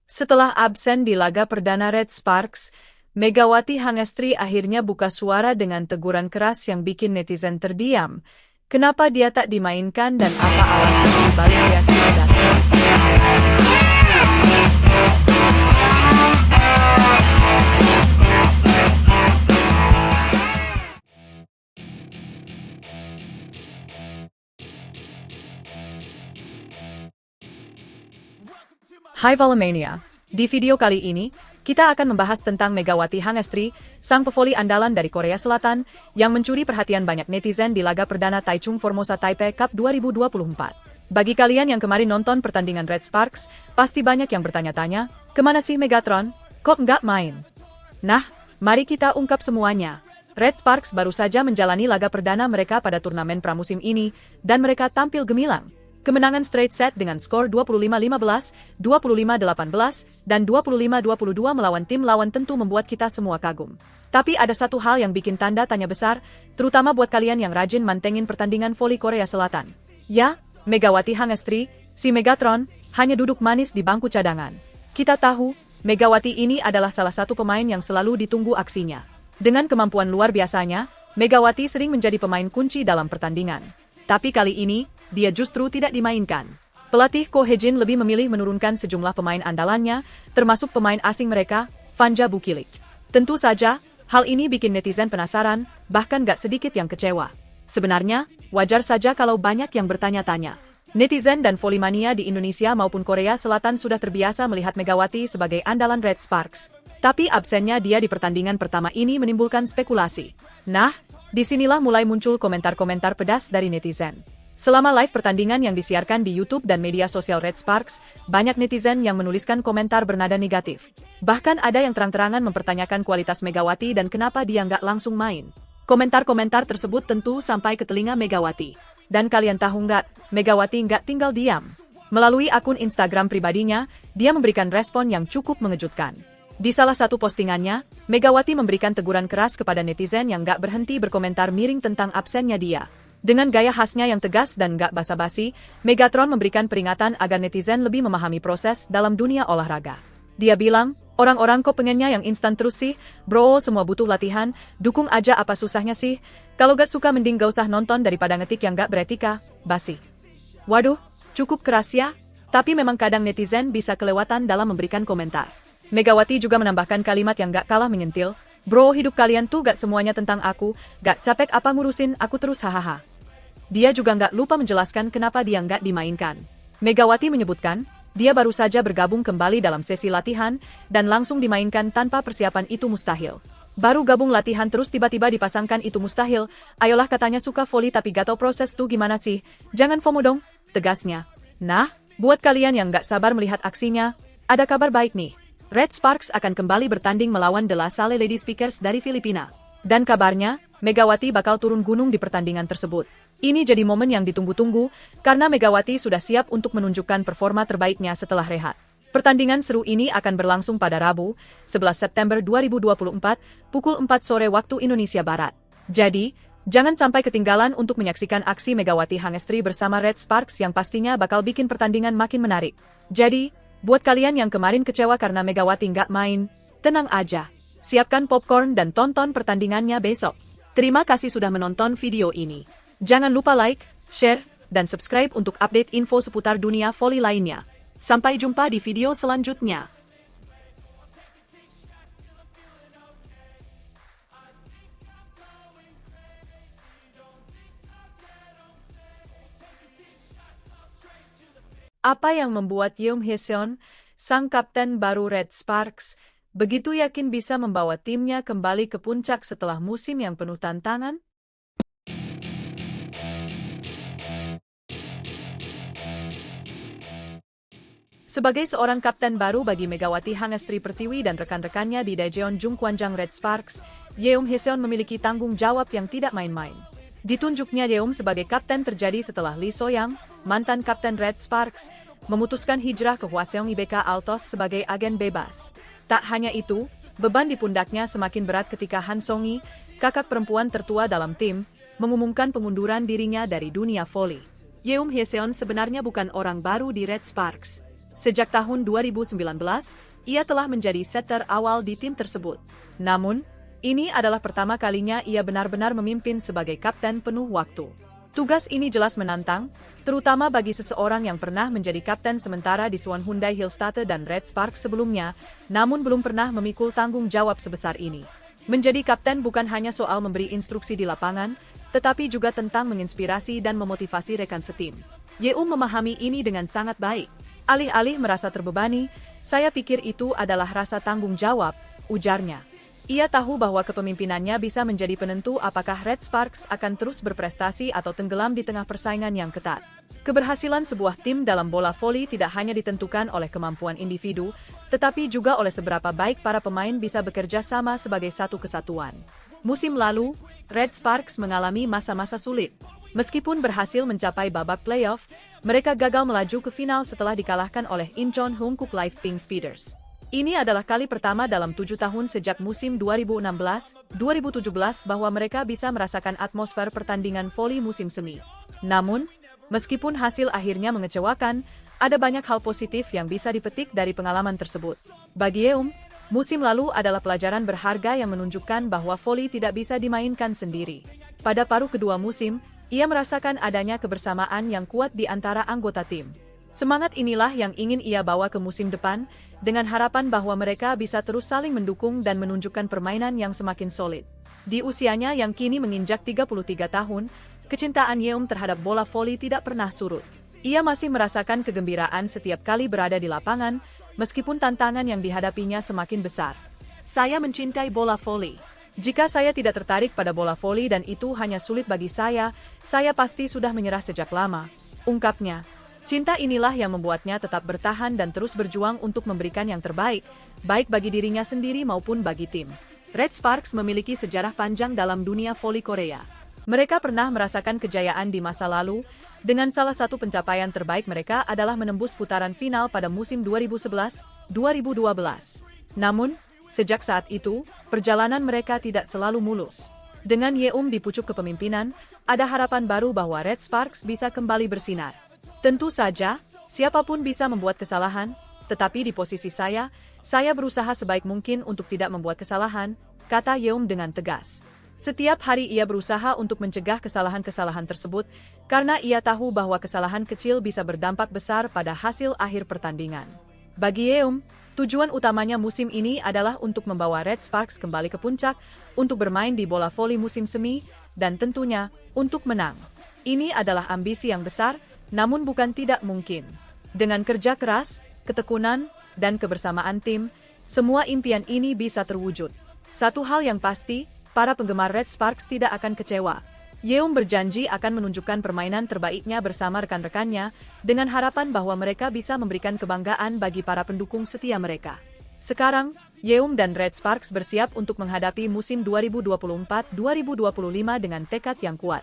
Setelah absen di laga perdana Red Sparks, Megawati Hangestri akhirnya buka suara dengan teguran keras yang bikin netizen terdiam. Kenapa dia tak dimainkan dan apa alasan dibalik reaksi pedasnya? Hai Volemania, di video kali ini, kita akan membahas tentang Megawati Hangestri, sang pevoli andalan dari Korea Selatan, yang mencuri perhatian banyak netizen di laga perdana Taichung Formosa Taipei Cup 2024. Bagi kalian yang kemarin nonton pertandingan Red Sparks, pasti banyak yang bertanya-tanya, kemana sih Megatron? Kok nggak main? Nah, mari kita ungkap semuanya. Red Sparks baru saja menjalani laga perdana mereka pada turnamen pramusim ini, dan mereka tampil gemilang. Kemenangan straight set dengan skor 25-15, 25-18, dan 25-22 melawan tim lawan tentu membuat kita semua kagum. Tapi ada satu hal yang bikin tanda tanya besar, terutama buat kalian yang rajin mantengin pertandingan voli Korea Selatan. Ya, Megawati Hangestri, si Megatron, hanya duduk manis di bangku cadangan. Kita tahu, Megawati ini adalah salah satu pemain yang selalu ditunggu aksinya. Dengan kemampuan luar biasanya, Megawati sering menjadi pemain kunci dalam pertandingan. Tapi kali ini, dia justru tidak dimainkan. Pelatih Ko Hejin lebih memilih menurunkan sejumlah pemain andalannya, termasuk pemain asing mereka, Vanja Bukilik. Tentu saja, hal ini bikin netizen penasaran, bahkan gak sedikit yang kecewa. Sebenarnya, wajar saja kalau banyak yang bertanya-tanya. Netizen dan volimania di Indonesia maupun Korea Selatan sudah terbiasa melihat Megawati sebagai andalan Red Sparks. Tapi absennya dia di pertandingan pertama ini menimbulkan spekulasi. Nah, disinilah mulai muncul komentar-komentar pedas dari netizen. Selama live pertandingan yang disiarkan di YouTube dan media sosial Red Sparks, banyak netizen yang menuliskan komentar bernada negatif. Bahkan ada yang terang-terangan mempertanyakan kualitas Megawati dan kenapa dia nggak langsung main. Komentar-komentar tersebut tentu sampai ke telinga Megawati. Dan kalian tahu nggak, Megawati nggak tinggal diam. Melalui akun Instagram pribadinya, dia memberikan respon yang cukup mengejutkan. Di salah satu postingannya, Megawati memberikan teguran keras kepada netizen yang nggak berhenti berkomentar miring tentang absennya dia. Dengan gaya khasnya yang tegas dan gak basa-basi, Megatron memberikan peringatan agar netizen lebih memahami proses dalam dunia olahraga. Dia bilang, orang-orang kok pengennya yang instan terus sih, bro semua butuh latihan, dukung aja apa susahnya sih, kalau gak suka mending gak usah nonton daripada ngetik yang gak beretika, basi. Waduh, cukup keras ya, tapi memang kadang netizen bisa kelewatan dalam memberikan komentar. Megawati juga menambahkan kalimat yang gak kalah menyentil, bro hidup kalian tuh gak semuanya tentang aku, gak capek apa ngurusin aku terus hahaha. Dia juga nggak lupa menjelaskan kenapa dia nggak dimainkan. Megawati menyebutkan, dia baru saja bergabung kembali dalam sesi latihan, dan langsung dimainkan tanpa persiapan itu mustahil. Baru gabung latihan terus tiba-tiba dipasangkan itu mustahil, ayolah katanya suka voli tapi gak tau proses tuh gimana sih, jangan FOMO dong, tegasnya. Nah, buat kalian yang nggak sabar melihat aksinya, ada kabar baik nih. Red Sparks akan kembali bertanding melawan The La Salle Lady Speakers dari Filipina. Dan kabarnya, Megawati bakal turun gunung di pertandingan tersebut. Ini jadi momen yang ditunggu-tunggu, karena Megawati sudah siap untuk menunjukkan performa terbaiknya setelah rehat. Pertandingan seru ini akan berlangsung pada Rabu, 11 September 2024, pukul 4 sore waktu Indonesia Barat. Jadi, jangan sampai ketinggalan untuk menyaksikan aksi Megawati Hangestri bersama Red Sparks yang pastinya bakal bikin pertandingan makin menarik. Jadi, buat kalian yang kemarin kecewa karena Megawati nggak main, tenang aja. Siapkan popcorn dan tonton pertandingannya besok. Terima kasih sudah menonton video ini. Jangan lupa like, share, dan subscribe untuk update info seputar dunia voli lainnya. Sampai jumpa di video selanjutnya. Apa yang membuat Yeom Hyeseon, sang kapten baru Red Sparks, begitu yakin bisa membawa timnya kembali ke puncak setelah musim yang penuh tantangan? Sebagai seorang kapten baru bagi Megawati Hangestri Pertiwi dan rekan-rekannya di Daejeon Jungkwanjang Red Sparks, Yeom Hyeseon memiliki tanggung jawab yang tidak main-main. Ditunjuknya Yeom sebagai kapten terjadi setelah Lee So-young, mantan kapten Red Sparks, memutuskan hijrah ke Hwaseong IBK Altos sebagai agen bebas. Tak hanya itu, beban di pundaknya semakin berat ketika Han Song-yi, kakak perempuan tertua dalam tim, mengumumkan pengunduran dirinya dari dunia voli. Yeom Hyeseon sebenarnya bukan orang baru di Red Sparks. Sejak tahun 2019, ia telah menjadi setter awal di tim tersebut. Namun, ini adalah pertama kalinya ia benar-benar memimpin sebagai kapten penuh waktu. Tugas ini jelas menantang, terutama bagi seseorang yang pernah menjadi kapten sementara di Swan Hyundai Hillstate dan Red Sparks sebelumnya, namun belum pernah memikul tanggung jawab sebesar ini. Menjadi kapten bukan hanya soal memberi instruksi di lapangan, tetapi juga tentang menginspirasi dan memotivasi rekan setim. Yeum memahami ini dengan sangat baik. Alih-alih merasa terbebani, saya pikir itu adalah rasa tanggung jawab, ujarnya. Ia tahu bahwa kepemimpinannya bisa menjadi penentu apakah Red Sparks akan terus berprestasi atau tenggelam di tengah persaingan yang ketat. Keberhasilan sebuah tim dalam bola voli tidak hanya ditentukan oleh kemampuan individu, tetapi juga oleh seberapa baik para pemain bisa bekerja sama sebagai satu kesatuan. Musim lalu, Red Sparks mengalami masa-masa sulit. Meskipun berhasil mencapai babak playoff, mereka gagal melaju ke final setelah dikalahkan oleh Incheon Hankook Life Pink Speeders. Ini adalah kali pertama dalam 7 tahun sejak musim 2016-2017 bahwa mereka bisa merasakan atmosfer pertandingan voli musim semi. Namun, meskipun hasil akhirnya mengecewakan, ada banyak hal positif yang bisa dipetik dari pengalaman tersebut. Bagi Yeum, musim lalu adalah pelajaran berharga yang menunjukkan bahwa voli tidak bisa dimainkan sendiri. Pada paruh kedua musim, ia merasakan adanya kebersamaan yang kuat di antara anggota tim. Semangat inilah yang ingin ia bawa ke musim depan, dengan harapan bahwa mereka bisa terus saling mendukung dan menunjukkan permainan yang semakin solid. Di usianya yang kini menginjak 33 tahun, kecintaan Yeum terhadap bola voli tidak pernah surut. Ia masih merasakan kegembiraan setiap kali berada di lapangan, meskipun tantangan yang dihadapinya semakin besar. Saya mencintai bola voli. Jika saya tidak tertarik pada bola voli dan itu hanya sulit bagi saya pasti sudah menyerah sejak lama, ungkapnya. Cinta inilah yang membuatnya tetap bertahan dan terus berjuang untuk memberikan yang terbaik, baik bagi dirinya sendiri maupun bagi tim. Red Sparks memiliki sejarah panjang dalam dunia voli Korea. Mereka pernah merasakan kejayaan di masa lalu, dengan salah satu pencapaian terbaik mereka adalah menembus putaran final pada musim 2011-2012. Namun, sejak saat itu, perjalanan mereka tidak selalu mulus. Dengan Yeum di pucuk kepemimpinan, ada harapan baru bahwa Red Sparks bisa kembali bersinar. Tentu saja, siapapun bisa membuat kesalahan, tetapi di posisi saya berusaha sebaik mungkin untuk tidak membuat kesalahan, kata Yeum dengan tegas. Setiap hari ia berusaha untuk mencegah kesalahan-kesalahan tersebut, karena ia tahu bahwa kesalahan kecil bisa berdampak besar pada hasil akhir pertandingan. Bagi Yeum, tujuan utamanya musim ini adalah untuk membawa Red Sparks kembali ke puncak, untuk bermain di bola voli musim semi, dan tentunya, untuk menang. Ini adalah ambisi yang besar, namun bukan tidak mungkin. Dengan kerja keras, ketekunan, dan kebersamaan tim, semua impian ini bisa terwujud. Satu hal yang pasti, para penggemar Red Sparks tidak akan kecewa. Yeum berjanji akan menunjukkan permainan terbaiknya bersama rekan-rekannya, dengan harapan bahwa mereka bisa memberikan kebanggaan bagi para pendukung setia mereka. Sekarang, Yeum dan Red Sparks bersiap untuk menghadapi musim 2024-2025 dengan tekad yang kuat.